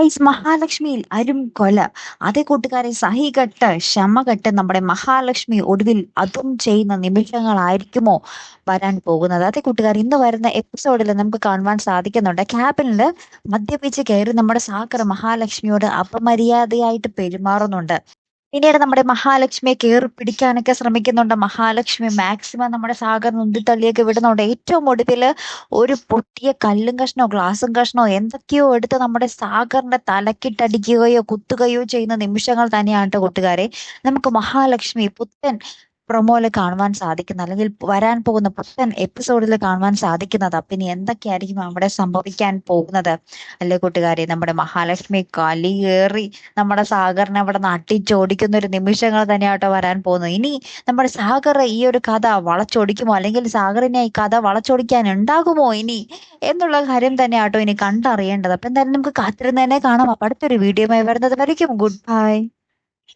Guys, മഹാലക്ഷ്മിയിൽ അരും കൊല. അതേ കൂട്ടുകാരെ, സഹികെട്ട് ക്ഷമകെട്ട് നമ്മുടെ മഹാലക്ഷ്മി ഒടുവിൽ അതും ചെയ്യുന്ന നിമിഷങ്ങളായിരിക്കുമോ വരാൻ പോകുന്നത്? അതേ കൂട്ടുകാർ, ഇന്ന് വരുന്ന എപ്പിസോഡിൽ നമുക്ക് കാണുവാൻ സാധിക്കുന്നുണ്ട്, ക്യാബിനിൽ മദ്യപിച്ച് കയറി നമ്മുടെ സാഗർ മഹാലക്ഷ്മിയോട് അപമര്യാദയായിട്ട് പെരുമാറുന്നുണ്ട്. പിന്നീട് നമ്മുടെ മഹാലക്ഷ്മിയെ കേറി പിടിക്കാനൊക്കെ ശ്രമിക്കുന്നുണ്ട്. മഹാലക്ഷ്മി മാക്സിമം നമ്മുടെ സാഗറിനെ ഉന്തിത്തള്ളിയൊക്കെ വിടുന്നുണ്ട്. ഏറ്റവും ഒടുവില് ഒരു പൊട്ടിയ കല്ലും കഷ്ണോ ഗ്ലാസും കഷ്ണോ എന്തൊക്കെയോ എടുത്ത് നമ്മുടെ സാഗറിന്റെ തലക്കിട്ടടിക്കുകയോ കുത്തുകയോ ചെയ്യുന്ന നിമിഷങ്ങൾ തന്നെയാണ് ട്ടോ കൂട്ടുകാരെ നമുക്ക് മഹാലക്ഷ്മി പുത്തൻ പ്രൊമോയില് കാണുവാൻ സാധിക്കുന്നത്, അല്ലെങ്കിൽ വരാൻ പോകുന്ന പുത്തൻ എപ്പിസോഡിൽ കാണുവാൻ സാധിക്കുന്നത്. പിന്നെ എന്തൊക്കെയായിരിക്കും അവിടെ സംഭവിക്കാൻ പോകുന്നത് അല്ലേ കൂട്ടുകാരെ? നമ്മുടെ മഹാലക്ഷ്മി കലിയേറി നമ്മുടെ സാഗറിനെ അവിടെ നിന്ന് അട്ടിച്ചോടിക്കുന്ന ഒരു നിമിഷങ്ങൾ തന്നെയാട്ടോ വരാൻ പോകുന്നത്. ഇനി നമ്മുടെ സാഗർ ഈ ഒരു കഥ വളച്ചൊടിക്കുമോ, അല്ലെങ്കിൽ സാഗറിനെ ഈ കഥ വളച്ചൊടിക്കാൻ ഉണ്ടാകുമോ ഇനി എന്നുള്ള കാര്യം തന്നെയാട്ടോ ഇനി കണ്ടറിയേണ്ടത്. അപ്പൊ എന്തായാലും നമുക്ക് കാത്തിരുന്ന് തന്നെ കാണാം. അപ്പൊ അടുത്തൊരു വീഡിയോയുമായി വരുന്നത് വരയ്ക്കും. Good bye.